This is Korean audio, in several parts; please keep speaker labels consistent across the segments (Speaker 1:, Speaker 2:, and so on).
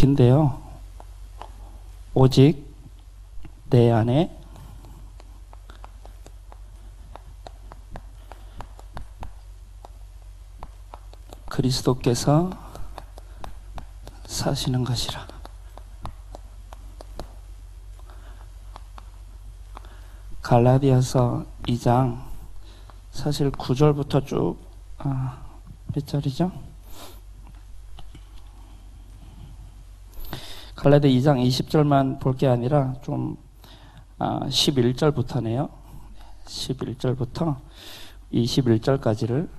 Speaker 1: 인데요. 오직 내 안에 그리스도께서 사시는 것이라. 갈라디아서 2장 사실 9절부터 쭉 몇 절이죠? 갈라디아 2장 20절만 볼 게 아니라 좀 11절부터네요. 11절부터 21절까지를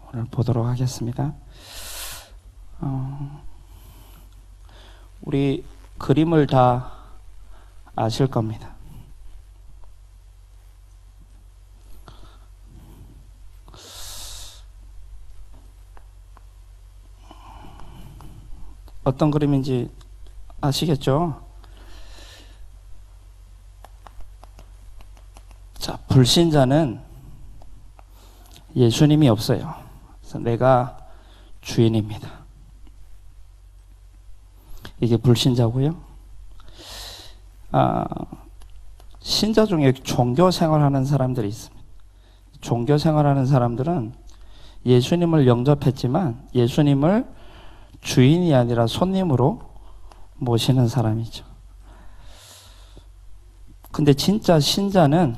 Speaker 1: 오늘 보도록 하겠습니다. 우리 그림을 다 아실 겁니다. 어떤 그림인지 아시겠죠? 자, 불신자는 예수님이 없어요. 그래서 내가 주인입니다. 이게 불신자고요. 신자 중에 종교 생활하는 사람들이 있습니다. 종교 생활하는 사람들은 예수님을 영접했지만 예수님을 주인이 아니라 손님으로 모시는 사람이죠. 근데 진짜 신자는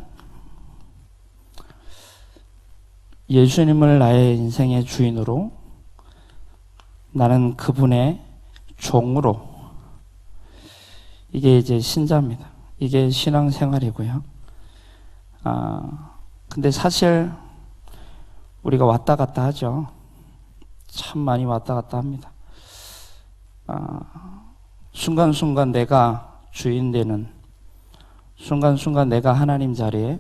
Speaker 1: 예수님을 나의 인생의 주인으로, 나는 그분의 종으로, 이게 이제 신자입니다. 이게 신앙생활이고요. 근데 사실 우리가 왔다 갔다 하죠. 참 많이 왔다 갔다 합니다. 순간순간 내가 주인 되는, 순간순간 내가 하나님 자리에,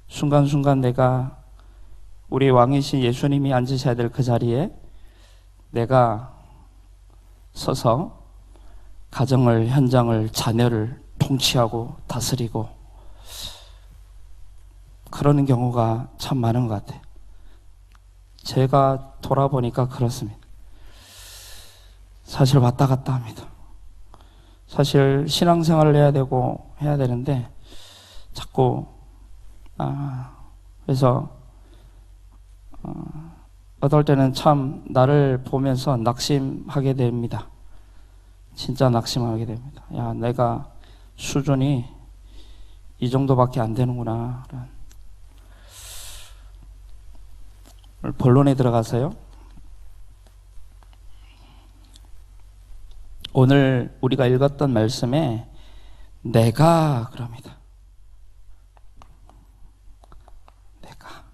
Speaker 1: 순간순간 내가 우리 왕이신 예수님이 앉으셔야 될 그 자리에 내가 서서 가정을, 현장을, 자녀를 통치하고 다스리고 그러는 경우가 참 많은 것 같아요. 제가 돌아보니까 그렇습니다. 사실 왔다 갔다 합니다. 사실 신앙생활을 해야 되고 해야 되는데 자꾸 그래서 어떨 때는 참 나를 보면서 낙심하게 됩니다. 진짜 낙심하게 됩니다. 야, 내가 수준이 이 정도밖에 안 되는구나. 오늘 본론에 들어가서요. 오늘 우리가 읽었던 말씀에 내가 그럽니다. 내가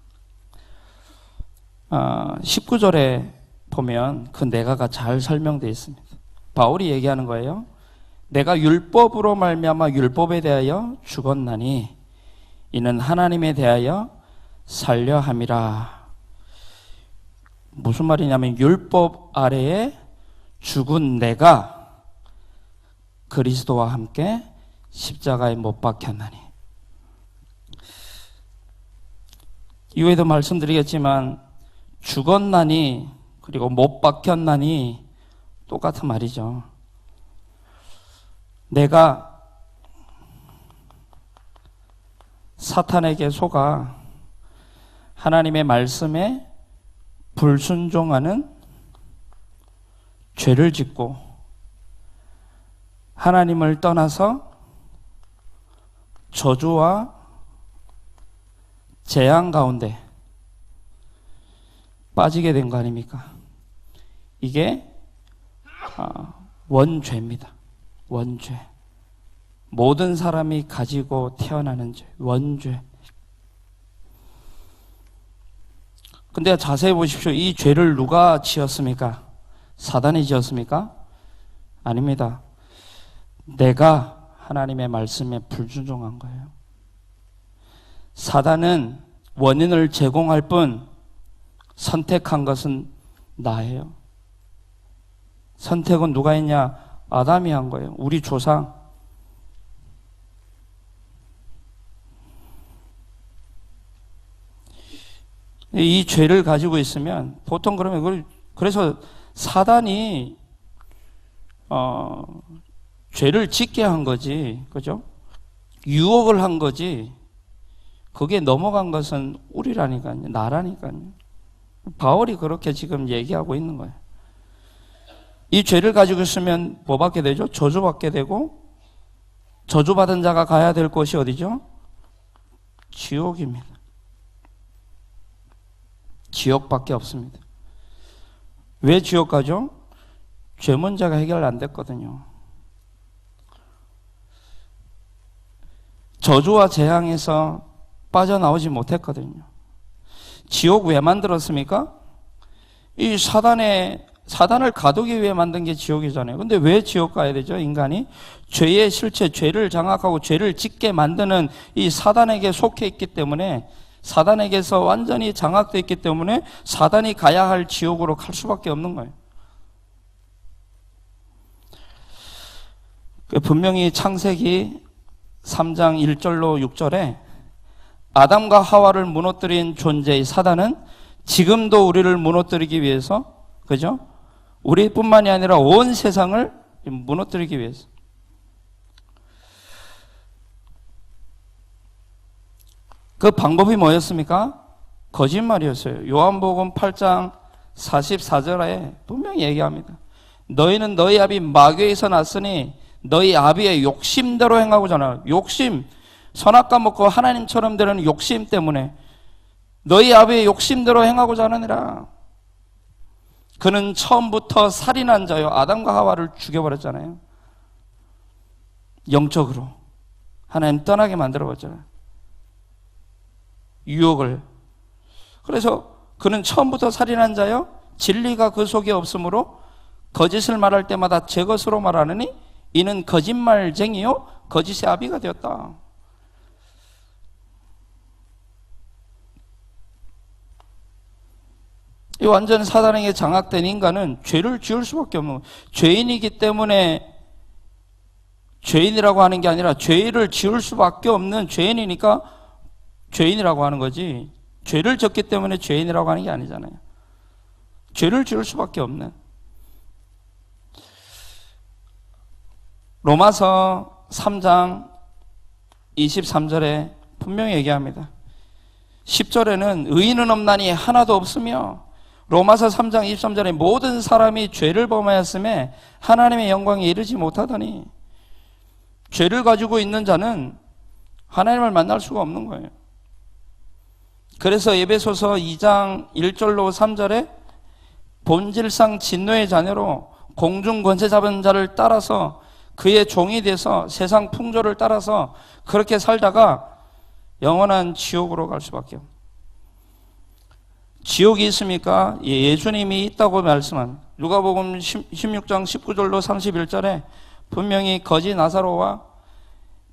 Speaker 1: 19절에 보면 그 내가가 잘 설명되어 있습니다. 바울이 얘기하는 거예요. 내가 율법으로 말미암아 율법에 대하여 죽었나니 이는 하나님에 대하여 살려 함이라. 무슨 말이냐면 율법 아래에 죽은 내가 그리스도와 함께 십자가에 못 박혔나니. 이후에도 말씀드리겠지만 죽었나니 그리고 못 박혔나니 똑같은 말이죠. 내가 사탄에게 속아 하나님의 말씀에 불순종하는 죄를 짓고 하나님을 떠나서 저주와 재앙 가운데 빠지게 된 거 아닙니까? 이게 원죄입니다. 원죄. 모든 사람이 가지고 태어나는 죄, 원죄. 근데 자세히 보십시오. 이 죄를 누가 지었습니까? 사단이 지었습니까? 아닙니다. 내가 하나님의 말씀에 불순종한 거예요. 사단은 원인을 제공할 뿐 선택한 것은 나예요. 선택은 누가 했냐? 아담이 한 거예요. 우리 조상. 이 죄를 가지고 있으면 보통 그러면 그래서 사단이 죄를 짓게 한 거지, 그죠? 유혹을 한 거지. 그게 넘어간 것은 우리라니까요, 나라니까요. 바울이 그렇게 지금 얘기하고 있는 거예요. 이 죄를 가지고 있으면 뭐 받게 되죠? 저주받게 되고, 저주받은 자가 가야 될 곳이 어디죠? 지옥입니다. 지옥밖에 없습니다. 왜 지옥 가죠? 죄 문제가 해결 안 됐거든요. 저주와 재앙에서 빠져나오지 못했거든요. 지옥 왜 만들었습니까? 이 사단을 가두기 위해 만든 게 지옥이잖아요. 근데 왜 지옥 가야 되죠? 인간이 죄의 실체, 죄를 장악하고 죄를 짓게 만드는 이 사단에게 속해 있기 때문에, 사단에게서 완전히 장악되어 있기 때문에 사단이 가야 할 지옥으로 갈 수밖에 없는 거예요. 분명히 창세기 3장 1절로 6절에 아담과 하와를 무너뜨린 존재의 사단은 지금도 우리를 무너뜨리기 위해서, 그죠? 우리뿐만이 아니라 온 세상을 무너뜨리기 위해서. 그 방법이 뭐였습니까? 거짓말이었어요. 요한복음 8장 44절에 분명히 얘기합니다. 너희는 너희 아비 마귀에서 났으니 너희 아비의 욕심대로 행하고잖아. 욕심, 선악과 먹고 하나님처럼 되는 욕심 때문에 너희 아비의 욕심대로 행하고자 하느니라. 그는 처음부터 살인한 자요, 아담과 하와를 죽여버렸잖아요. 영적으로 하나님 떠나게 만들어버렸잖아요. 유혹을. 그래서 그는 처음부터 살인한 자요, 진리가 그 속에 없으므로 거짓을 말할 때마다 제 것으로 말하느니 이는 거짓말쟁이요 거짓의 아비가 되었다. 이 완전 사단에게 장악된 인간은 죄를 지을 수밖에 없는 거예요. 죄인이기 때문에 죄인이라고 하는 게 아니라 죄를 지을 수밖에 없는 죄인이니까 죄인이라고 하는 거지, 죄를 졌기 때문에 죄인이라고 하는 게 아니잖아요. 죄를 지을 수밖에 없는. 로마서 3장 23절에 분명히 얘기합니다. 10절에는 의인은 없나니 하나도 없으며, 로마서 3장 23절에 모든 사람이 죄를 범하였음에 하나님의 영광에 이르지 못하더니, 죄를 가지고 있는 자는 하나님을 만날 수가 없는 거예요. 그래서 에베소서 2장 1절로 3절에 본질상 진노의 자녀로 공중 권세 잡은 자를 따라서 그의 종이 돼서 세상 풍조를 따라서 그렇게 살다가 영원한 지옥으로 갈 수밖에 없어요. 지옥이 있습니까? 예수님이 있다고 말씀한 누가복음 16장 19절로 31절에 분명히 거지 나사로와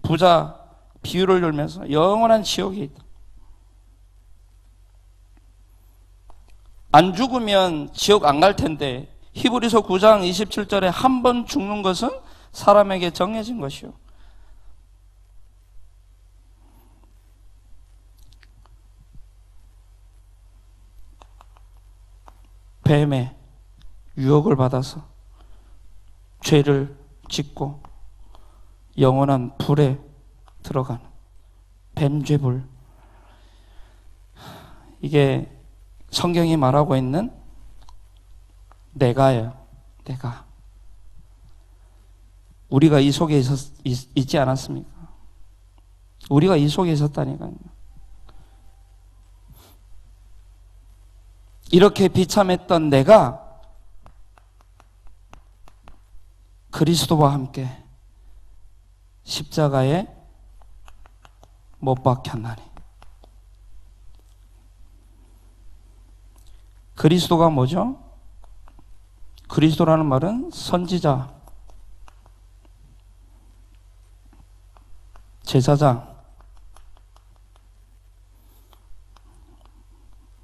Speaker 1: 부자 비유를 들면서 영원한 지옥이 있다. 안 죽으면 지옥 안 갈 텐데, 히브리서 9장 27절에 한 번 죽는 것은 사람에게 정해진 것이요. 뱀의 유혹을 받아서 죄를 짓고 영원한 불에 들어가는 뱀죄불. 이게 성경이 말하고 있는 내가예요. 내가. 우리가 이 속에 있지 않았습니까? 우리가 이 속에 있었다니까요. 이렇게 비참했던 내가 그리스도와 함께 십자가에 못 박혔나니. 그리스도가 뭐죠? 그리스도라는 말은 선지자, 제사장,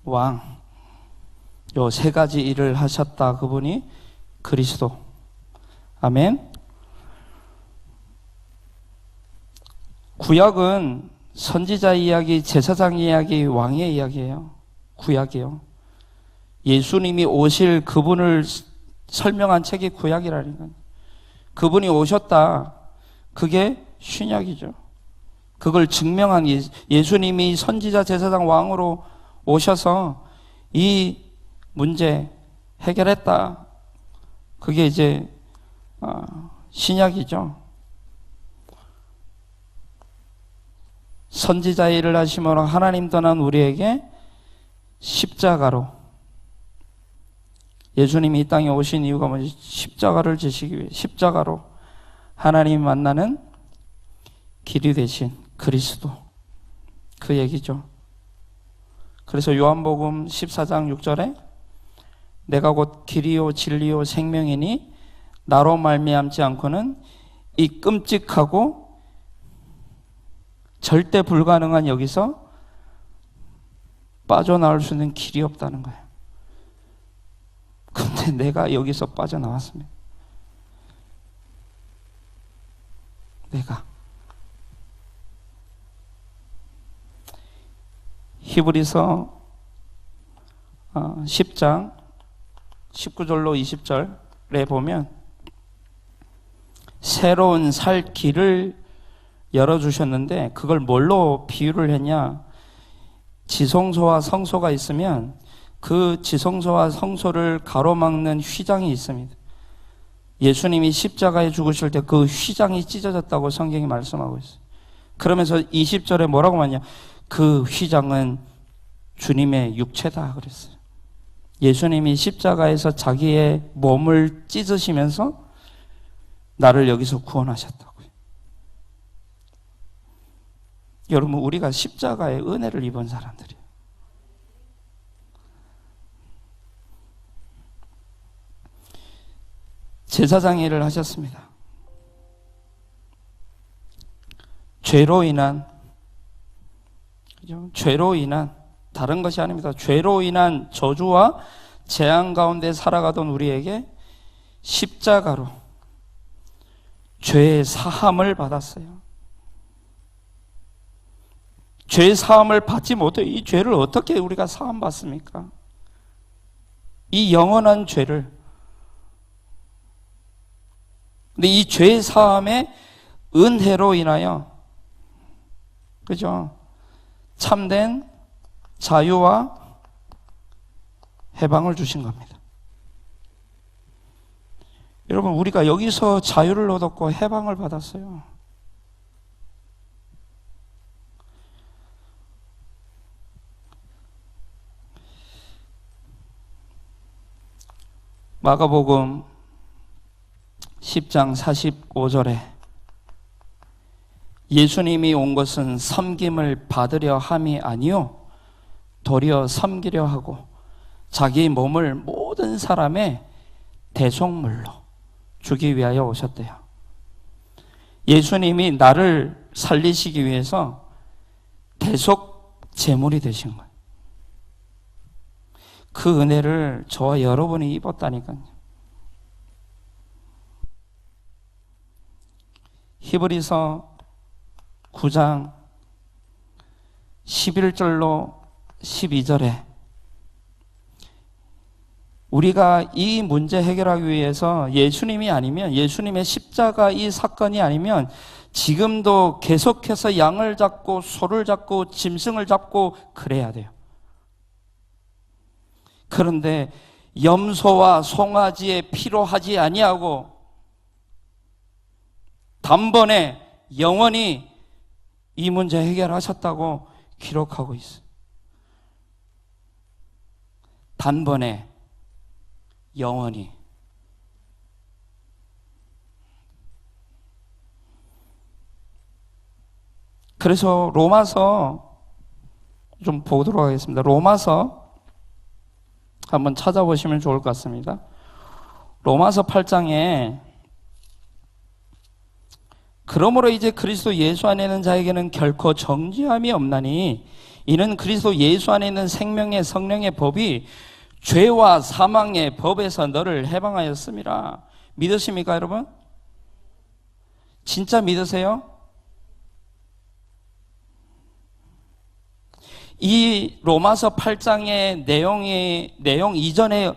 Speaker 1: 왕, 요 세 가지 일을 하셨다. 그분이 그리스도. 아멘. 구약은 선지자 이야기, 제사장 이야기, 왕의 이야기예요. 구약이요. 예수님이 오실 그분을 설명한 책이 구약이라니까요. 그분이 오셨다. 그게 신약이죠. 그걸 증명한 예수님이 선지자 제사장 왕으로 오셔서 이 문제 해결했다. 그게 이제 신약이죠. 선지자의 일을 하심으로 하나님 떠난 우리에게 십자가로, 예수님이 이 땅에 오신 이유가 뭐지? 십자가를 지시기 위해 십자가로 하나님 만나는 길이 되신 그리스도, 그 얘기죠. 그래서 요한복음 14장 6절에 내가 곧 길이요 진리요 생명이니 나로 말미암지 않고는 이 끔찍하고 절대 불가능한 여기서 빠져나올 수 있는 길이 없다는 거예요. 근데 내가 여기서 빠져나왔습니다. 내가. 히브리서 10장 19절로 20절에 보면 새로운 살 길을 열어주셨는데 그걸 뭘로 비유를 했냐? 지성소와 성소가 있으면 그 지성소와 성소를 가로막는 휘장이 있습니다. 예수님이 십자가에 죽으실 때 그 휘장이 찢어졌다고 성경이 말씀하고 있어요. 그러면서 20절에 뭐라고 말하냐? 그 휘장은 주님의 육체다 그랬어요. 예수님이 십자가에서 자기의 몸을 찢으시면서 나를 여기서 구원하셨다고요. 여러분, 우리가 십자가의 은혜를 입은 사람들이에요. 제사장 일을 하셨습니다. 죄로 인한, 그죠? 죄로 인한, 다른 것이 아닙니다. 죄로 인한 저주와 재앙 가운데 살아가던 우리에게 십자가로 죄의 사함을 받았어요. 죄의 사함을 받지 못해 이 죄를 어떻게 우리가 사함 받습니까? 이 영원한 죄를. 근데 이 죄의 사함의 은혜로 인하여, 그죠? 참된 자유와 해방을 주신 겁니다. 여러분, 우리가 여기서 자유를 얻었고 해방을 받았어요. 마가복음 10장 45절에 예수님이 온 것은 섬김을 받으려 함이 아니요 도리어 섬기려 하고 자기 몸을 모든 사람의 대속물로 주기 위하여 오셨대요. 예수님이 나를 살리시기 위해서 대속 제물이 되신 거예요. 그 은혜를 저와 여러분이 입었다니까요. 히브리서 9장 11절로 12절에 우리가 이 문제 해결하기 위해서 예수님이 아니면, 예수님의 십자가 이 사건이 아니면 지금도 계속해서 양을 잡고 소를 잡고 짐승을 잡고 그래야 돼요. 그런데 염소와 송아지의 피로 하지 아니하고 단번에 영원히 이 문제 해결하셨다고 기록하고 있어요. 단번에 영원히. 그래서 로마서 좀 보도록 하겠습니다. 로마서 한번 찾아보시면 좋을 것 같습니다. 로마서 8장에 그러므로 이제 그리스도 예수 안에 있는 자에게는 결코 정죄함이 없나니 이는 그리스도 예수 안에 있는 생명의 성령의 법이 죄와 사망의 법에서 너를 해방하였음이라. 믿으십니까, 여러분? 진짜 믿으세요? 이 로마서 8장의 내용 이전에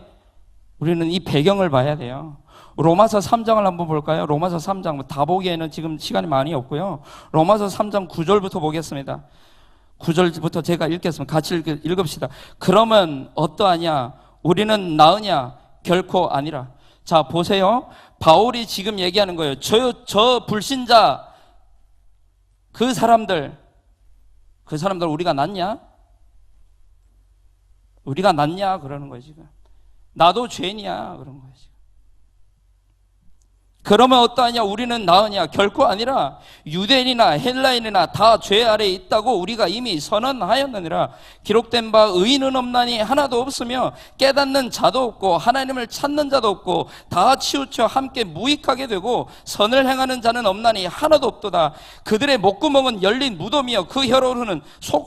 Speaker 1: 우리는 이 배경을 봐야 돼요. 로마서 3장을 한번 볼까요? 로마서 3장 다 보기에는 지금 시간이 많이 없고요. 로마서 3장 9절부터 보겠습니다. 9절부터 제가 읽겠습니다. 같이 읽읍시다. 그러면 어떠하냐? 우리는 나으냐? 결코 아니라. 자, 보세요. 바울이 지금 얘기하는 거예요. 저 불신자 그 사람들 우리가 낫냐? 우리가 낫냐? 그러는 거예요, 지금. 나도 죄인이야. 그런 거예요, 지금. 그러면 어떠하냐? 우리는 나으냐? 결코 아니라 유대인이나 헬라인이나 다 죄 아래에 있다고 우리가 이미 선언하였느니라. 기록된 바 의인은 없나니 하나도 없으며 깨닫는 자도 없고 하나님을 찾는 자도 없고 다 치우쳐 함께 무익하게 되고 선을 행하는 자는 없나니 하나도 없도다. 그들의 목구멍은 열린 무덤이여 그 혀로는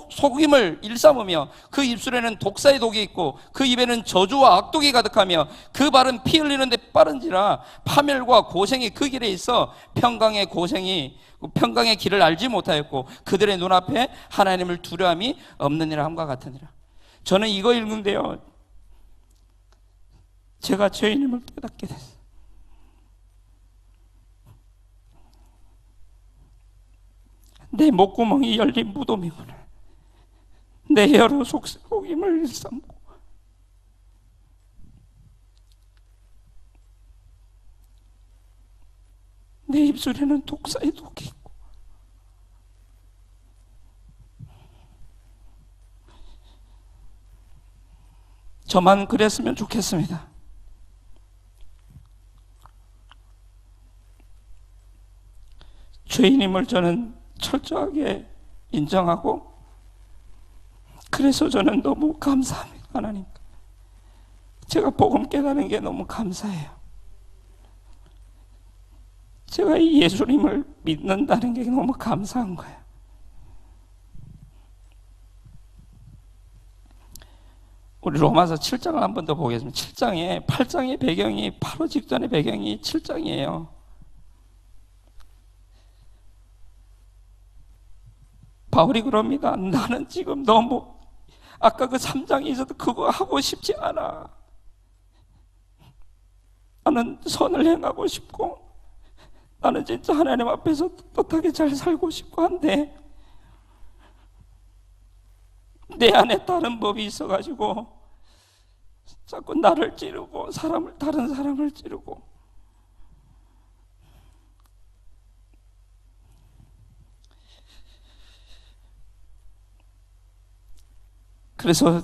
Speaker 1: 속임을 일삼으며 그 입술에는 독사의 독이 있고 그 입에는 저주와 악독이 가득하며 그 발은 피 흘리는데 빠른지라. 파멸과 고생이 그 길에 있어 평강의 길을 알지 못하였고 그들의 눈앞에 하나님을 두려움이 없느니라 함과 같으니라. 저는 이거 읽는데요, 제가 죄인임을 깨닫게 됐어요. 내 목구멍이 열린 무덤이구나. 내 혀로 속임을 일삼고 내 입술에는 독사의 독이 있고 저만 그랬으면 좋겠습니다. 죄인임을 저는 철저하게 인정하고 그래서 저는 너무 감사합니다. 하나님, 제가 복음 깨닫는 게 너무 감사해요. 제가 이 예수님을 믿는다는 게 너무 감사한 거예요. 우리 로마서 7장을 한 번 더 보겠습니다. 8장의 배경이 바로 직전의 배경이 7장이에요. 바울이 그럽니다. 나는 지금 너무 아까 그 3장에 있어도 그거 하고 싶지 않아. 나는 선을 행하고 싶고 나는 진짜 하나님 앞에서 떳떳하게 잘 살고 싶고 한데 내 안에 다른 법이 있어가지고 자꾸 나를 찌르고 다른 사람을 찌르고 그래서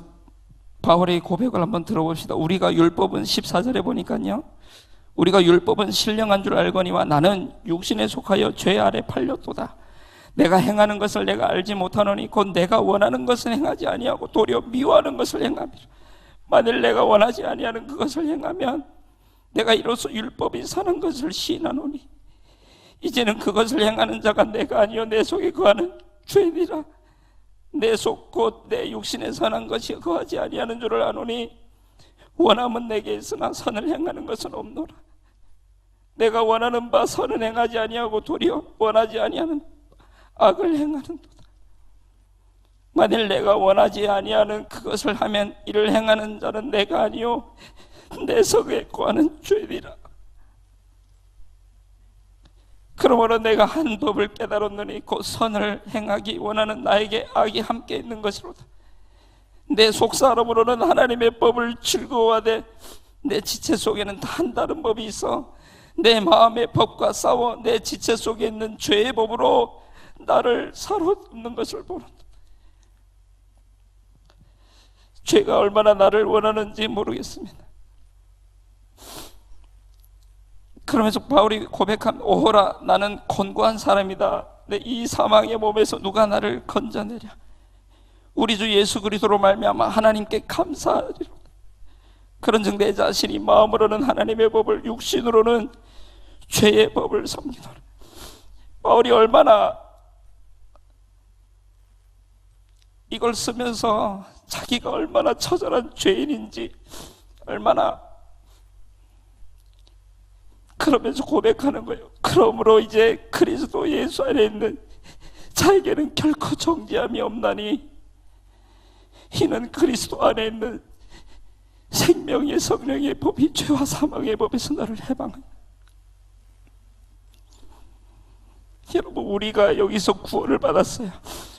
Speaker 1: 바울의 고백을 한번 들어봅시다. 우리가 율법은 14절에 보니까요, 우리가 율법은 신령한 줄 알거니와 나는 육신에 속하여 죄 아래 팔렸도다. 내가 행하는 것을 내가 알지 못하노니 곧 내가 원하는 것을 행하지 아니하고 도리어 미워하는 것을 행함이라. 만일 내가 원하지 아니하는 그것을 행하면 내가 이로써 율법이 선한 것을 시인하노니 이제는 그것을 행하는 자가 내가 아니요 내 속에 거하는 죄니라. 내 속 곧 내 육신에 선한 것이 거하지 아니하는 줄을 아노니 원함은 내게 있으나 선을 행하는 것은 없노라. 내가 원하는 바 선은 행하지 아니하고 도리어 원하지 아니하는 악을 행하는도다. 만일 내가 원하지 아니하는 그것을 하면 이를 행하는 자는 내가 아니요 내 속에 거하는 죄니라. 그러므로 내가 한 법을 깨달았느니 곧 선을 행하기 원하는 나에게 악이 함께 있는 것이로다. 내 속사람으로는 하나님의 법을 즐거워하되 내 지체 속에는 한 다른 법이 있어 내 마음의 법과 싸워 내 지체 속에 있는 죄의 법으로 나를 사로잡는 것을 보는다. 죄가 얼마나 나를 원하는지 모르겠습니다. 그러면서 바울이 고백한 오호라 나는 곤고한 사람이다. 이 사망의 몸에서 누가 나를 건져내랴. 우리 주 예수 그리스도로 말미암아 하나님께 감사하리로다. 그런즉 내 자신이 마음으로는 하나님의 법을 육신으로는 죄의 법을 섬기노라. 바울이 얼마나 이걸 쓰면서 자기가 얼마나 처절한 죄인인지 얼마나 그러면서 고백하는 거예요. 그러므로 이제 그리스도 예수 안에 있는 자에게는 결코 정죄함이 없나니 이는 그리스도 안에 있는 생명의 성령의 법이 죄와 사망의 법에서 나를 해방한다. 우리가 여기서 구원을 받았어요.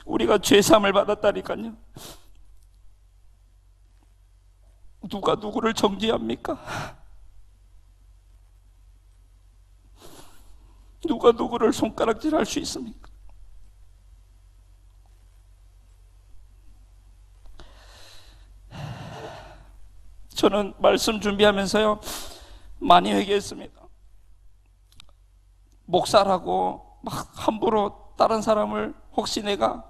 Speaker 1: 우리가 죄사함을 받았다니까요. 누가 누구를 정죄합니까? 누가 누구를 손가락질할 수 있습니까? 저는 말씀 준비하면서요 많이 회개했습니다. 목사라고 막 함부로 다른 사람을, 혹시 내가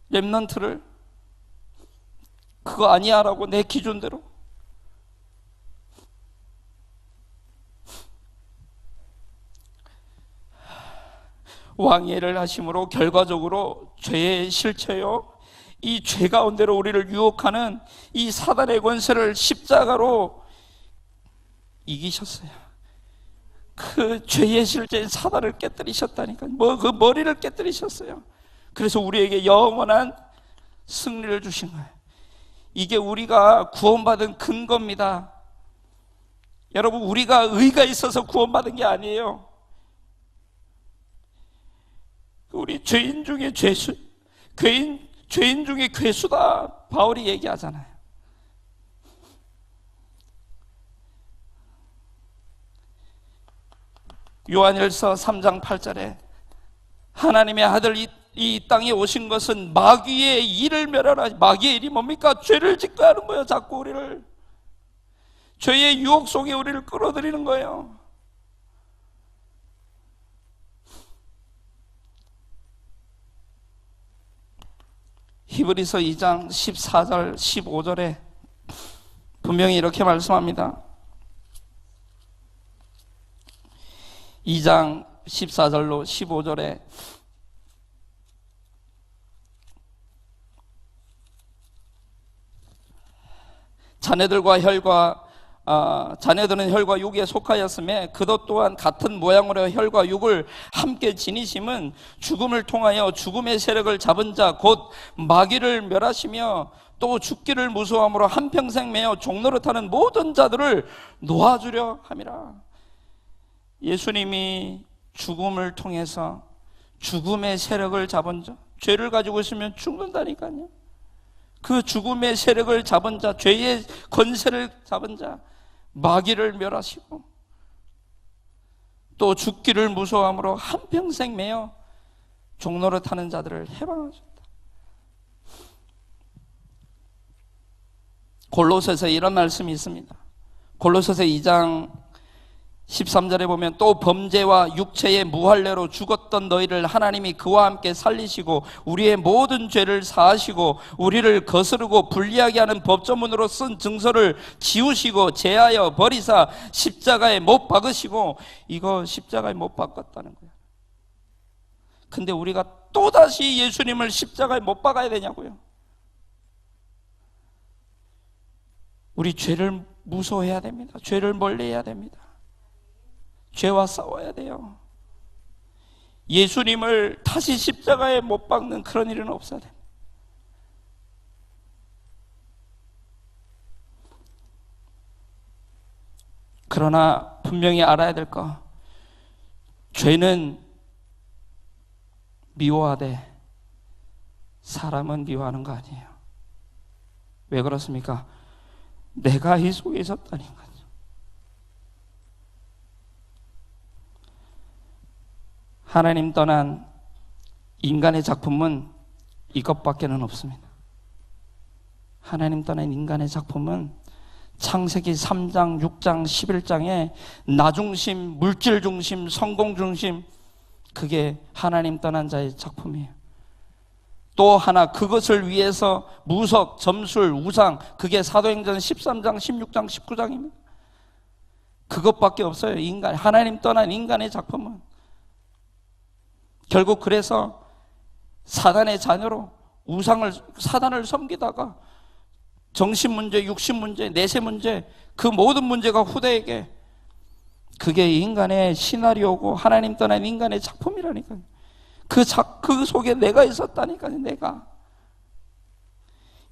Speaker 1: 렘넌트를 그거 아니야 라고 내 기준대로 왕예를 하심으로 결과적으로 죄의 실체요, 이 죄 가운데로 우리를 유혹하는 이 사단의 권세를 십자가로 이기셨어요. 그 죄의 실제 사단을 깨뜨리셨다니까요. 그 머리를 깨뜨리셨어요. 그래서 우리에게 영원한 승리를 주신 거예요. 이게 우리가 구원받은 근거입니다. 여러분, 우리가 의가 있어서 구원받은 게 아니에요. 우리 죄인 중에 죄인 중에 괴수다, 바울이 얘기하잖아요. 요한일서 3장 8절에 하나님의 아들 이 땅에 오신 것은 마귀의 일을 멸하라. 마귀의 일이 뭡니까? 죄를 짓게 하는 거예요. 자꾸 우리를 죄의 유혹 속에 우리를 끌어들이는 거예요. 히브리서 2장 14절 15절에 분명히 이렇게 말씀합니다. 2장 14절로 15절에 자네들은 혈과 육에 속하였음에 그것 또한 같은 모양으로 혈과 육을 함께 지니심은 죽음을 통하여 죽음의 세력을 잡은 자 곧 마귀를 멸하시며 또 죽기를 무서워함으로 한평생 매어 종노릇하는 모든 자들을 놓아주려 함이라. 예수님이 죽음을 통해서 죽음의 세력을 잡은 자, 죄를 가지고 있으면 죽는다니까요. 그 죽음의 세력을 잡은 자, 죄의 권세를 잡은 자, 마귀를 멸하시고 또 죽기를 무서워함으로 한평생 매어 종노릇하는 자들을 해방하셨다. 골로새서에 이런 말씀이 있습니다. 골로새서 2장 13절에 보면 또 범죄와 육체의 무할례로 죽었던 너희를 하나님이 그와 함께 살리시고 우리의 모든 죄를 사하시고 우리를 거스르고 불리하게 하는 법조문으로 쓴 증서를 지우시고 제하여 버리사 십자가에 못 박으시고, 이거 십자가에 못 박았다는 거예요. 근데 우리가 또다시 예수님을 십자가에 못 박아야 되냐고요. 우리 죄를 무서워해야 됩니다. 죄를 멀리해야 됩니다. 죄와 싸워야 돼요. 예수님을 다시 십자가에 못 박는 그런 일은 없어야 됩니다. 그러나 분명히 알아야 될 거, 죄는 미워하되 사람은 미워하는 거 아니에요. 왜 그렇습니까? 내가 이 속에 있었다니까요. 하나님 떠난 인간의 작품은 이것밖에는 없습니다. 하나님 떠난 인간의 작품은 창세기 3장, 6장, 11장에 나중심, 물질중심, 성공중심, 그게 하나님 떠난 자의 작품이에요. 또 하나, 그것을 위해서 무석, 점술, 우상, 그게 사도행전 13장, 16장, 19장입니다. 그것밖에 없어요. 인간, 하나님 떠난 인간의 작품은. 결국 그래서 사단의 자녀로 사단을 섬기다가 정신 문제, 육신 문제, 내세 문제, 그 모든 문제가 후대에게, 그게 인간의 시나리오고 하나님 떠난 인간의 작품이라니까요. 그 속에 내가 있었다니까요. 내가.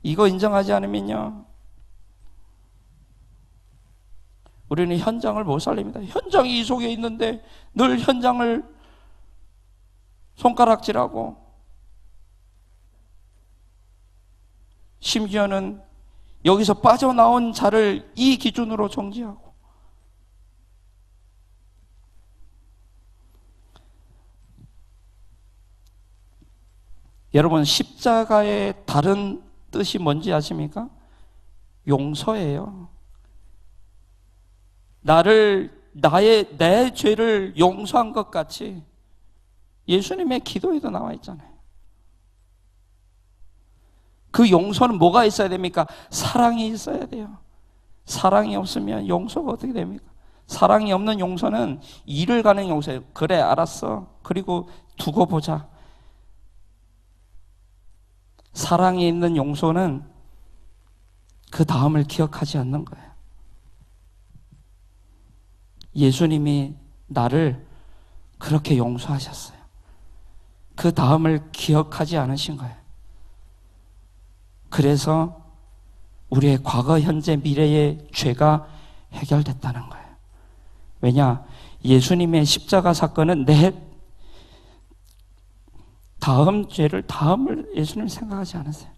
Speaker 1: 이거 인정하지 않으면요, 우리는 현장을 못 살립니다. 현장이 이 속에 있는데 늘 현장을 손가락질하고, 심지어는 여기서 빠져나온 자를 이 기준으로 정지하고, 여러분, 십자가의 다른 뜻이 뭔지 아십니까? 용서예요. 내 죄를 용서한 것 같이 예수님의 기도에도 나와 있잖아요. 그 용서는 뭐가 있어야 됩니까? 사랑이 있어야 돼요. 사랑이 없으면 용서가 어떻게 됩니까? 사랑이 없는 용서는 일을 가는 용서예요. 그래, 알았어. 그리고 두고 보자. 사랑이 있는 용서는 그 다음을 기억하지 않는 거예요. 예수님이 나를 그렇게 용서하셨어요. 그 다음을 기억하지 않으신 거예요. 그래서 우리의 과거, 현재, 미래의 죄가 해결됐다는 거예요. 왜냐? 예수님의 십자가 사건은 내 다음을 예수님 생각하지 않으세요.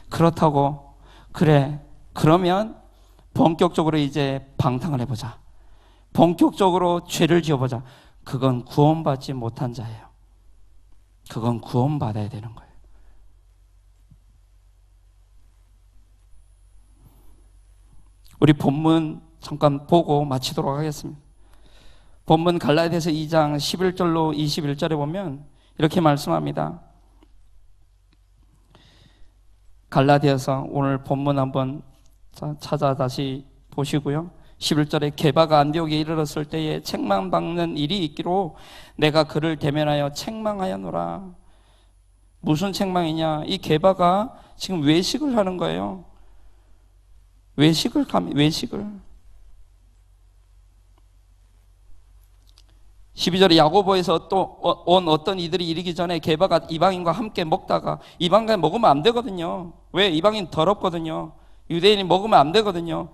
Speaker 1: 그렇다고, 그래, 그러면 본격적으로 이제 방탕을 해보자. 본격적으로 죄를 지어보자. 그건 구원받지 못한 자예요. 그건 구원받아야 되는 거예요. 우리 본문 잠깐 보고 마치도록 하겠습니다. 본문 갈라디아서 2장 11절로 21절에 보면 이렇게 말씀합니다. 갈라디아서 오늘 본문 한번 찾아 다시 보시고요. 11절에 게바가 안디옥에 이르렀을 때에 책망받는 일이 있기로 내가 그를 대면하여 책망하였노라. 무슨 책망이냐? 이 게바가 지금 외식을 하는 거예요. 외식을. 12절에 야고보에서 또 온 어떤 이들이 이르기 전에 게바가 이방인과 함께 먹다가, 이방인 먹으면 안 되거든요. 왜? 이방인 더럽거든요. 유대인이 먹으면 안 되거든요.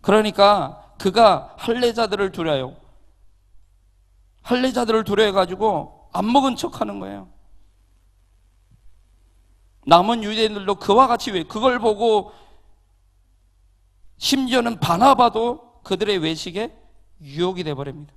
Speaker 1: 그러니까 그가 할례자들을 두려요. 할례자들을 두려워가지고 안 먹은 척 하는 거예요. 남은 유대인들도 그와 같이 그걸 보고 심지어는 바나바도 그들의 외식에 유혹이 되어버립니다.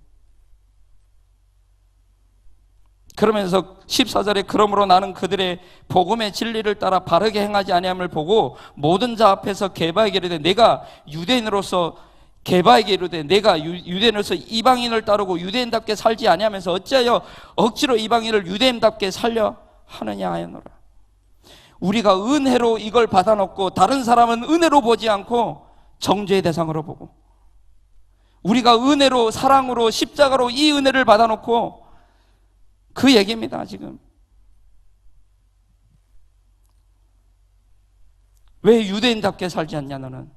Speaker 1: 그러면서 14절에 그러므로 나는 그들의 복음의 진리를 따라 바르게 행하지 아니함을 보고 모든 자 앞에서 게바에게 이르되 내가 유대인으로서 내가 유대인으로서 이방인을 따르고 유대인답게 살지 아니하면서 어찌하여 억지로 이방인을 유대인답게 살려 하느냐 하였노라. 우리가 은혜로 이걸 받아놓고 다른 사람은 은혜로 보지 않고 정죄의 대상으로 보고, 우리가 은혜로 사랑으로 십자가로 이 은혜를 받아놓고, 그 얘기입니다. 지금 왜 유대인답게 살지 않냐 너는?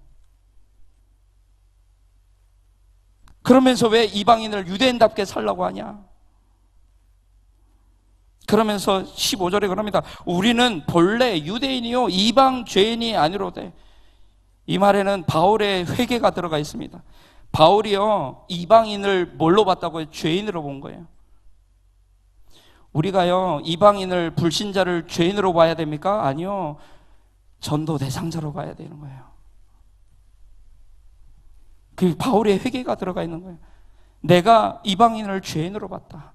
Speaker 1: 그러면서 왜 이방인을 유대인답게 살라고 하냐? 그러면서 15절에 그럽니다. 우리는 본래 유대인이요 이방 죄인이 아니로되. 이 말에는 바울의 회개가 들어가 있습니다. 바울이요 이방인을 뭘로 봤다고요? 죄인으로 본 거예요. 우리가요 이방인을, 불신자를 죄인으로 봐야 됩니까? 아니요, 전도 대상자로 봐야 되는 거예요. 그 바울의 회개가 들어가 있는 거예요. 내가 이방인을 죄인으로 봤다.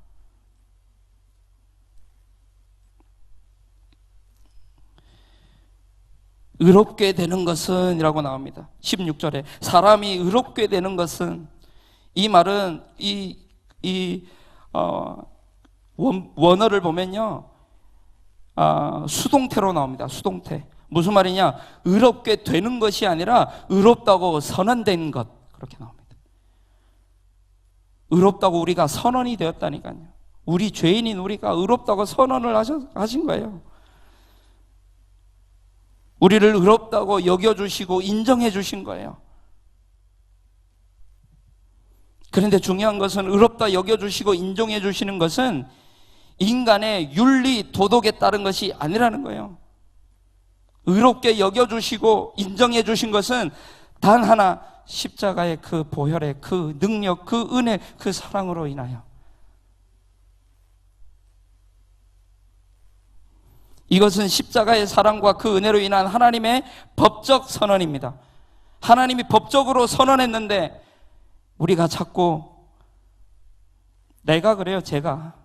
Speaker 1: 의롭게 되는 것은 이라고 나옵니다. 16절에 사람이 의롭게 되는 것은, 이 말은 원어를 보면요 수동태로 나옵니다. 수동태. 무슨 말이냐? 의롭게 되는 것이 아니라 의롭다고 선언된 것, 그렇게 나옵니다. 의롭다고 우리가 선언이 되었다니까요. 우리 죄인인 우리가 의롭다고 선언을 하신 거예요. 우리를 의롭다고 여겨주시고 인정해 주신 거예요. 그런데 중요한 것은 의롭다 여겨주시고 인정해 주시는 것은 인간의 윤리, 도덕에 따른 것이 아니라는 거예요. 의롭게 여겨주시고 인정해 주신 것은 단 하나, 십자가의 그 보혈의 그 능력, 그 은혜, 그 사랑으로 인하여 이것은 십자가의 사랑과 그 은혜로 인한 하나님의 법적 선언입니다. 하나님이 법적으로 선언했는데 우리가 자꾸 내가 그래요. 제가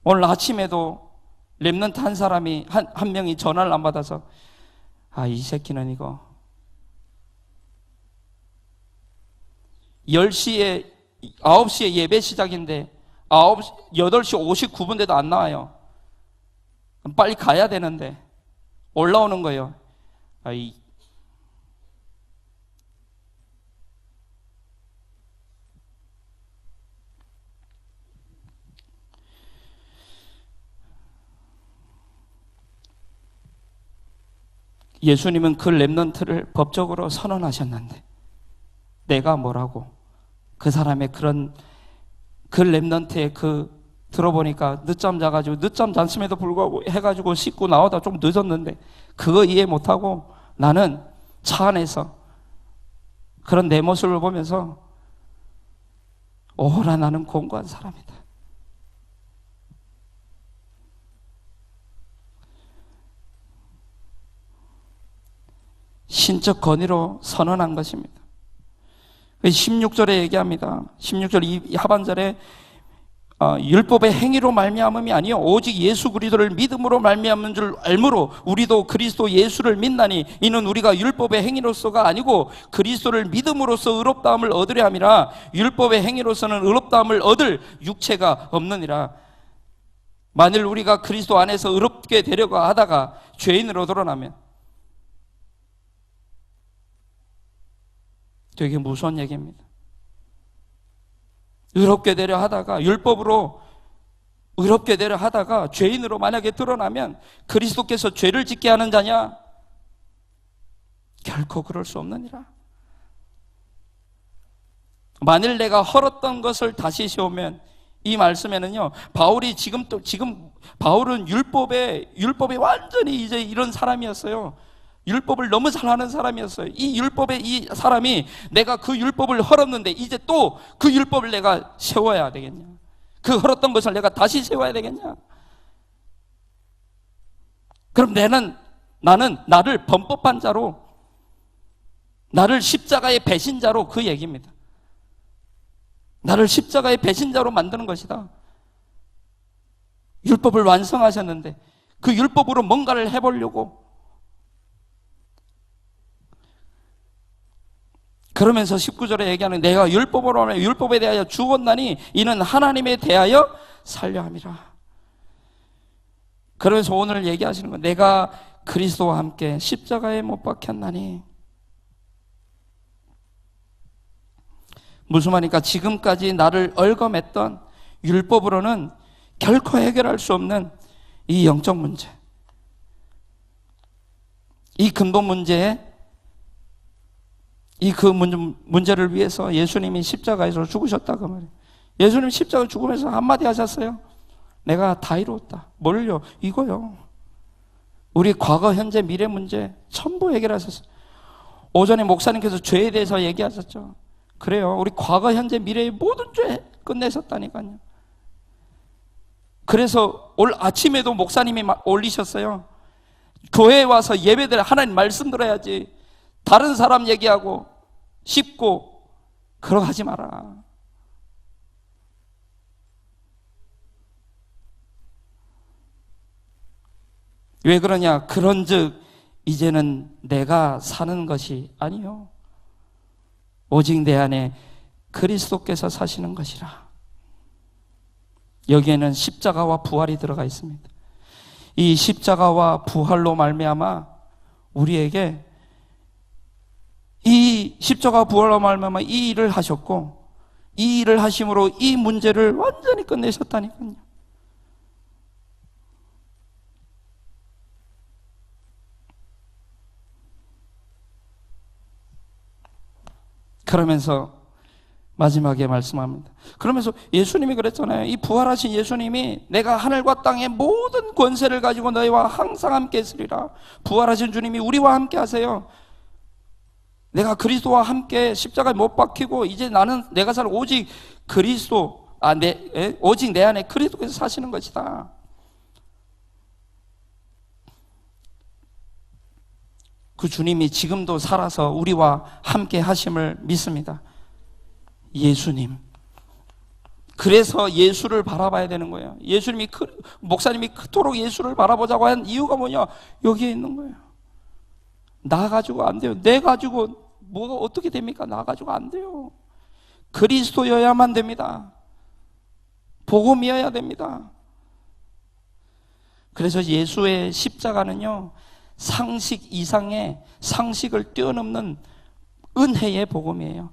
Speaker 1: 오늘 아침에도 렘넌트 한 사람이 한 명이 전화를 안 받아서 이 새끼는 이거 10시에 9시에 예배 시작인데 8시 59분대도 안 나와요. 빨리 가야 되는데 올라오는 거예요. 예수님은 그 렘넌트를 법적으로 선언하셨는데 내가 뭐라고 그 사람의 그 렘넌트의 들어보니까 늦잠 자가지고 늦잠 잤음에도 불구하고 해가지고 씻고 나오다 좀 늦었는데 그거 이해 못하고 나는 차 안에서 그런 내 모습을 보면서 오라 나는 공고한 사람이다. 신적 권위로 선언한 것입니다. 16절에 얘기합니다. 16절 이 하반절에 율법의 행위로 말미암음이 아니요 오직 예수 그리스도를 믿음으로 말미암은 줄 알므로 우리도 그리스도 예수를 믿나니 이는 우리가 율법의 행위로서가 아니고 그리스도를 믿음으로써 의롭다함을 얻으려 함이라. 율법의 행위로서는 의롭다함을 얻을 육체가 없느니라. 만일 우리가 그리스도 안에서 의롭게 되려고 하다가 죄인으로 드러나면 되게 무서운 얘기입니다. 의롭게 되려 하다가 율법으로 의롭게 되려 하다가 죄인으로 만약에 드러나면 그리스도께서 죄를 짓게 하는 자냐? 결코 그럴 수 없느니라. 만일 내가 헐었던 것을 다시 세우면 이 말씀에는요, 지금 바울은 율법에 완전히 이제 이런 사람이었어요. 율법을 너무 잘하는 사람이었어요. 이 율법의 이 사람이 내가 그 율법을 헐었는데 이제 또 그 율법을 내가 세워야 되겠냐? 그 헐었던 것을 내가 다시 세워야 되겠냐? 그럼 나는 나를 범법한 자로, 나를 십자가의 배신자로, 그 얘기입니다. 나를 십자가의 배신자로 만드는 것이다. 율법을 완성하셨는데 그 율법으로 뭔가를 해보려고, 그러면서 19절에 얘기하는 내가 율법으로 하면 율법에 대하여 죽었나니 이는 하나님에 대하여 살려 함이라. 그러면서 오늘 얘기하시는 건 내가 그리스도와 함께 십자가에 못 박혔나니. 무슨 말입니까? 지금까지 나를 얽어맸던 율법으로는 결코 해결할 수 없는 이 영적 문제, 이 근본 문제에 문제를 위해서 예수님이 십자가에서 죽으셨다 그 말이에요. 예수님 십자가 죽으면서 한마디 하셨어요. 내가 다 이루었다. 뭘요? 이거요. 우리 과거, 현재, 미래 문제 전부 해결하셨어요. 오전에 목사님께서 죄에 대해서 얘기하셨죠. 그래요. 우리 과거, 현재, 미래의 모든 죄 끝내셨다니까요. 그래서 오늘 아침에도 목사님이 올리셨어요. 교회에 와서 예배들 하나님 말씀 들어야지. 다른 사람 얘기하고 씹고 그러고 하지 마라. 왜 그러냐? 그런즉 이제는 내가 사는 것이 아니요 오직 내 안에 그리스도께서 사시는 것이라. 여기에는 십자가와 부활이 들어가 있습니다. 이 십자가와 부활로 말미암아 우리에게 이 십자가 부활로 말미암아 이 일을 하셨고, 이 일을 하심으로 이 문제를 완전히 끝내셨다니까요. 그러면서 마지막에 말씀합니다. 그러면서 예수님이 그랬잖아요. 이 부활하신 예수님이 내가 하늘과 땅의 모든 권세를 가지고 너희와 항상 함께 있으리라. 부활하신 주님이 우리와 함께 하세요. 내가 그리스도와 함께 십자가에 못 박히고 이제 내가 살 오직 그리스도, 오직 내 안에 그리스도께서 사시는 것이다. 그 주님이 지금도 살아서 우리와 함께 하심을 믿습니다. 예수님. 그래서 예수를 바라봐야 되는 거예요. 목사님이 그토록 예수를 바라보자고 한 이유가 뭐냐? 여기에 있는 거예요. 나 가지고 안 돼요. 내 가지고 뭐가 어떻게 됩니까? 나 가지고 안 돼요. 그리스도여야만 됩니다. 복음이어야 됩니다. 그래서 예수의 십자가는요, 상식 이상의 상식을 뛰어넘는 은혜의 복음이에요.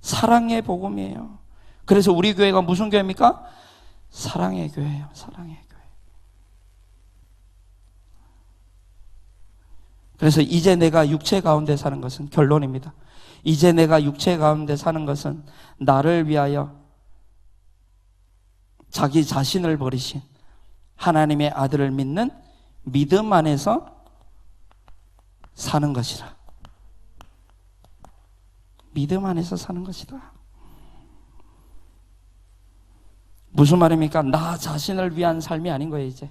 Speaker 1: 사랑의 복음이에요. 그래서 우리 교회가 무슨 교회입니까? 사랑의 교회예요. 사랑의 교회. 그래서 이제 내가 육체 가운데 사는 것은, 결론입니다, 이제 내가 육체 가운데 사는 것은 나를 위하여 자기 자신을 버리신 하나님의 아들을 믿는 믿음 안에서 사는 것이라. 믿음 안에서 사는 것이다. 무슨 말입니까? 나 자신을 위한 삶이 아닌 거예요. 이제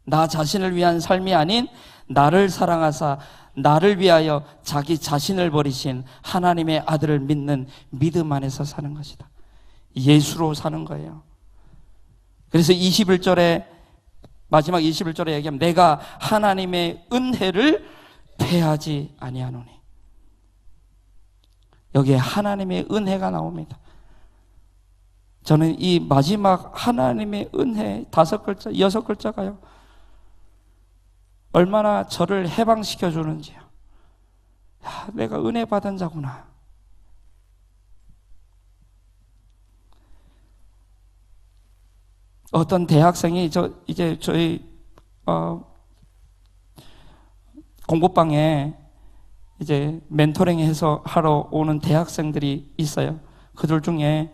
Speaker 1: 나 자신을 위한 삶이 아닌 나를 사랑하사 나를 위하여 자기 자신을 버리신 하나님의 아들을 믿는 믿음 안에서 사는 것이다. 예수로 사는 거예요. 그래서 21절에, 마지막 21절에 얘기하면 내가 하나님의 은혜를 패하지 아니하노니, 여기에 하나님의 은혜가 나옵니다. 저는 이 마지막 하나님의 은혜 5글자, 6글자가요, 얼마나 저를 해방시켜 주는지요. 야, 내가 은혜 받은 자구나. 어떤 대학생이 이제 저희 공부방에 이제 멘토링 해서 하러 오는 대학생들이 있어요. 그들 중에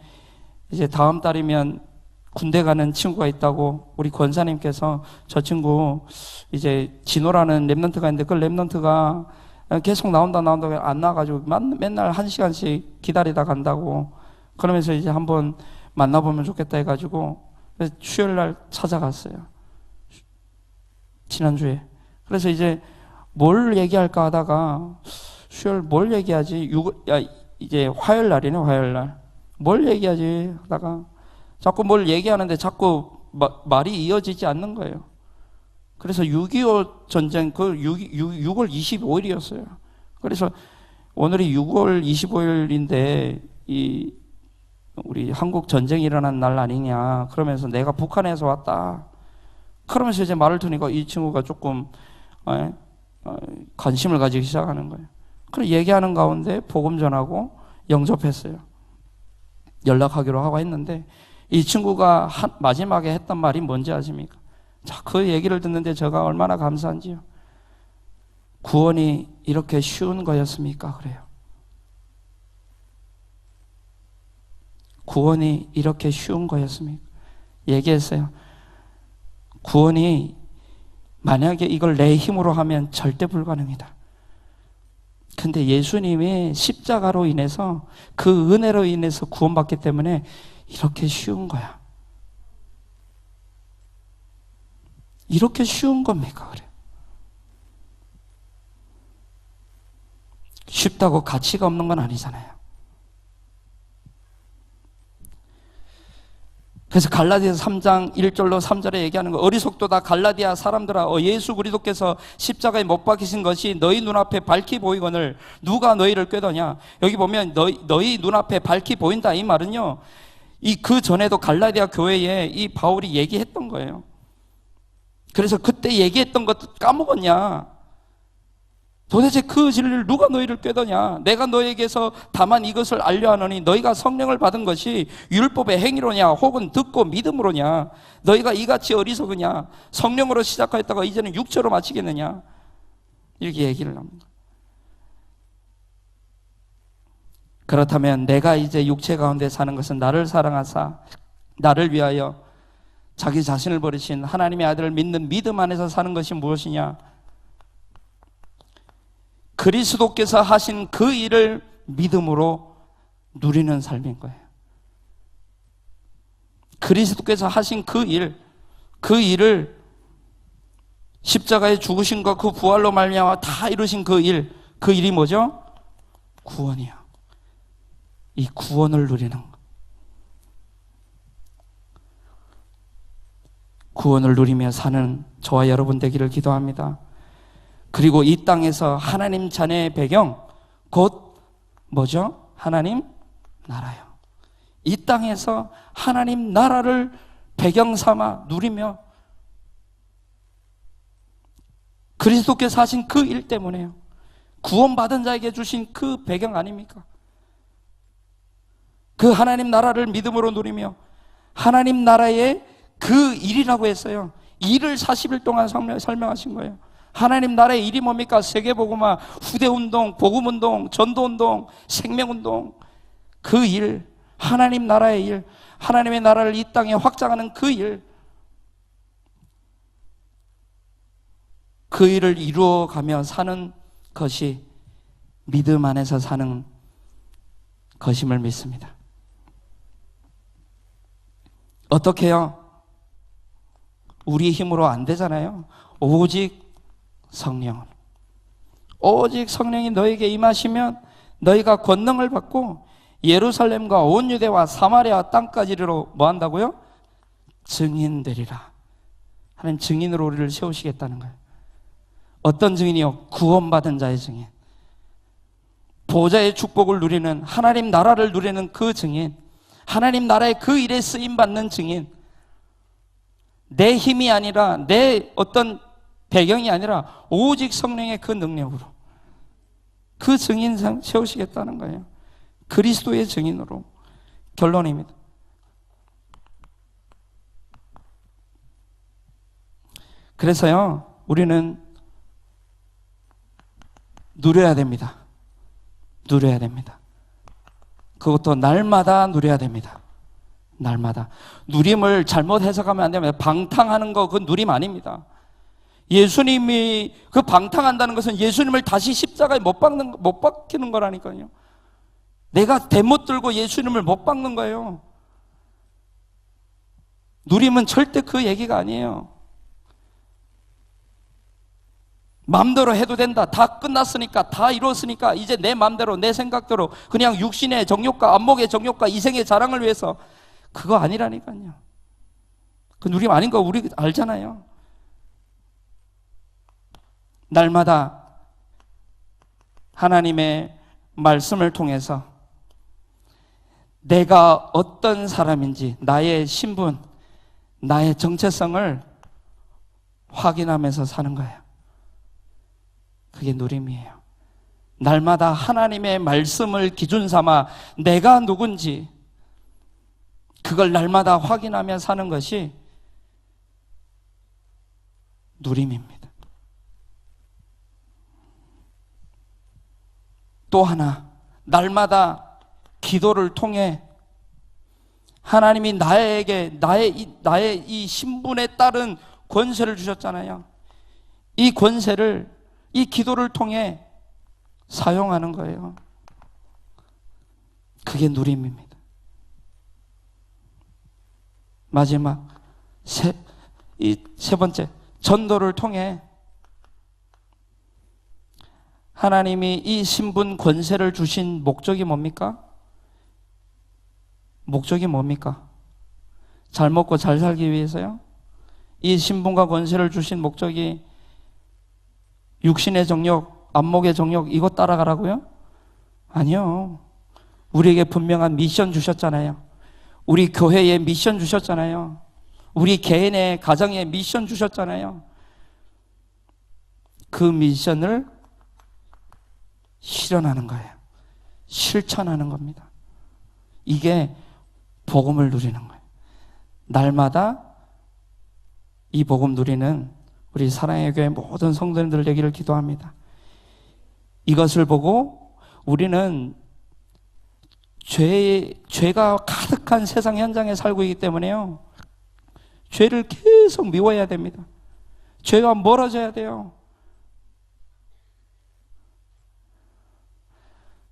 Speaker 1: 이제 다음 달이면 군대 가는 친구가 있다고 우리 권사님께서 저 친구 이제 진호라는 랩런트가 있는데 그 랩런트가 계속 나온다고 안 나와가지고 맨날 1시간씩 기다리다 간다고, 그러면서 이제 한번 만나보면 좋겠다 해가지고 수요일날 찾아갔어요. 지난주에. 그래서 이제 뭘 얘기할까 하다가 수요일 뭘 얘기하지? 이제 화요일날이네. 화요일날 뭘 얘기하지 하다가 자꾸 뭘 얘기하는데 자꾸 말이 이어지지 않는 거예요. 그래서 6.25 전쟁, 6월 25일이었어요. 그래서 오늘이 6월 25일인데 우리 한국 전쟁이 일어난 날 아니냐, 그러면서 내가 북한에서 왔다, 그러면서 이제 말을 트니까 이 친구가 조금 관심을 가지기 시작하는 거예요. 그래서 얘기하는 가운데 복음 전하고 영접했어요. 연락하기로 하고 했는데 이 친구가 마지막에 했던 말이 뭔지 아십니까? 자, 그 얘기를 듣는데 제가 얼마나 감사한지요. 구원이 이렇게 쉬운 거였습니까? 그래요. 구원이 이렇게 쉬운 거였습니까? 얘기했어요. 구원이 만약에 이걸 내 힘으로 하면 절대 불가능이다. 근데 예수님이 십자가로 인해서, 그 은혜로 인해서 구원받기 때문에 이렇게 쉬운 거야. 이렇게 쉬운 겁니까? 그래. 쉽다고 가치가 없는 건 아니잖아요. 그래서 갈라디아서 3장 1절로 3절에 얘기하는 거, 어리석도다 갈라디아 사람들아, 예수 그리스도께서 십자가에 못 박히신 것이 너희 눈앞에 밝히 보이거늘 누가 너희를 꾀더냐. 여기 보면 너희 눈앞에 밝히 보인다, 이 말은요, 그 전에도 갈라디아 교회에 이 바울이 얘기했던 거예요. 그래서 그때 얘기했던 것도 까먹었냐? 도대체 그 진리를 누가 너희를 꾀더냐? 내가 너에게서 다만 이것을 알려하노니 너희가 성령을 받은 것이 율법의 행위로냐 혹은 듣고 믿음으로냐? 너희가 이같이 어리석으냐? 성령으로 시작하였다가 이제는 육체로 마치겠느냐? 이렇게 얘기를 합니다. 그렇다면 내가 이제 육체 가운데 사는 것은 나를 사랑하사 나를 위하여 자기 자신을 버리신 하나님의 아들을 믿는 믿음 안에서 사는 것이 무엇이냐? 그리스도께서 하신 그 일을 믿음으로 누리는 삶인 거예요. 그리스도께서 하신 그 일을 십자가의 죽으심과 그 부활로 말미암아 다 이루신 그 일, 그 일이 뭐죠? 구원이요. 이 구원을 누리는 것. 구원을 누리며 사는 저와 여러분 되기를 기도합니다. 그리고 이 땅에서 하나님 자녀의 배경, 곧 뭐죠? 하나님 나라요. 이 땅에서 하나님 나라를 배경 삼아 누리며 그리스도께서 하신 그 일 때문에요. 구원받은 자에게 주신 그 배경 아닙니까? 그 하나님 나라를 믿음으로 누리며 하나님 나라의 그 일이라고 했어요. 일을 40일 동안 설명하신 거예요. 하나님 나라의 일이 뭡니까? 세계복음화, 후대운동, 복음운동, 전도운동, 생명운동. 그 일, 하나님 나라의 일, 하나님의 나라를 이 땅에 확장하는 그 일, 그 일을 이루어가며 사는 것이 믿음 안에서 사는 것임을 믿습니다. 어떻게 해요? 우리 힘으로 안 되잖아요. 오직 성령, 오직 성령이 너에게 임하시면 너희가 권능을 받고 예루살렘과 온 유대와 사마리아 땅까지로 뭐 한다고요? 증인되리라. 하나님 증인으로 우리를 세우시겠다는 거예요. 어떤 증인이요? 구원받은 자의 증인, 보좌의 축복을 누리는, 하나님 나라를 누리는 그 증인, 하나님 나라의 그 일에 쓰임받는 증인. 내 힘이 아니라, 내 어떤 배경이 아니라 오직 성령의 그 능력으로 그 증인상 세우시겠다는 거예요. 그리스도의 증인으로. 결론입니다. 그래서요, 우리는 누려야 됩니다. 누려야 됩니다. 그것도 날마다 누려야 됩니다. 날마다. 누림을 잘못 해석하면 안 됩니다. 방탕하는 거 그건 누림 아닙니다. 예수님이 그 방탕한다는 것은 예수님을 다시 십자가에 못 박히는 거라니까요. 내가 대못 들고 예수님을 못 박는 거예요. 누림은 절대 그 얘기가 아니에요. 마음대로 해도 된다. 다 끝났으니까, 다 이뤘으니까 이제 내 마음대로, 내 생각대로 그냥 육신의 정욕과 안목의 정욕과 이생의 자랑을 위해서, 그거 아니라니까요. 그 누림 아닌 거 우리 알잖아요. 날마다 하나님의 말씀을 통해서 내가 어떤 사람인지, 나의 신분, 나의 정체성을 확인하면서 사는 거예요. 그게 누림이에요. 날마다 하나님의 말씀을 기준 삼아 내가 누군지 그걸 날마다 확인하며 사는 것이 누림입니다. 또 하나, 날마다 기도를 통해 하나님이 나에게 나의 이 신분에 따른 권세를 주셨잖아요. 이 권세를 이 기도를 통해 사용하는 거예요. 그게 누림입니다. 마지막 세 번째, 전도를 통해 하나님이 이 신분 권세를 주신 목적이 뭡니까? 목적이 뭡니까? 잘 먹고 잘 살기 위해서요? 이 신분과 권세를 주신 목적이 육신의 정욕, 안목의 정욕 이거 따라가라고요? 아니요. 우리에게 분명한 미션 주셨잖아요. 우리 교회에 미션 주셨잖아요. 우리 개인의 가정에 미션 주셨잖아요. 그 미션을 실현하는 거예요. 실천하는 겁니다. 이게 복음을 누리는 거예요. 날마다 이 복음 누리는 우리 사랑의 교회 모든 성도님들 되기를 기도합니다. 이것을 보고 우리는 죄가 가득한 세상 현장에 살고 있기 때문에요. 죄를 계속 미워해야 됩니다. 죄와 멀어져야 돼요.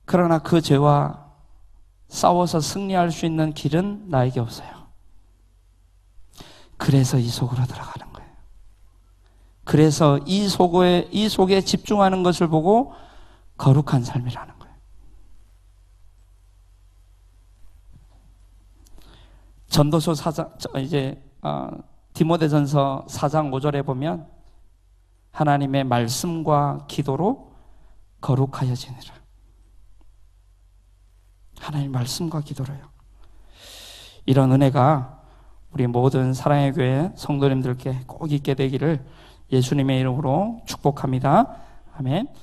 Speaker 1: 그러나 그 죄와 싸워서 승리할 수 있는 길은 나에게 없어요. 그래서 이 속으로 들어가는 거예요. 그래서 이 속에 집중하는 것을 보고 거룩한 삶이라는 거예요. 전도서 4장, 디모데전서 4장 5절에 보면 하나님의 말씀과 기도로 거룩하여지니라. 하나님의 말씀과 기도로요. 이런 은혜가 우리 모든 사랑의 교회 성도님들께 꼭 있게 되기를 예수님의 이름으로 축복합니다. 아멘.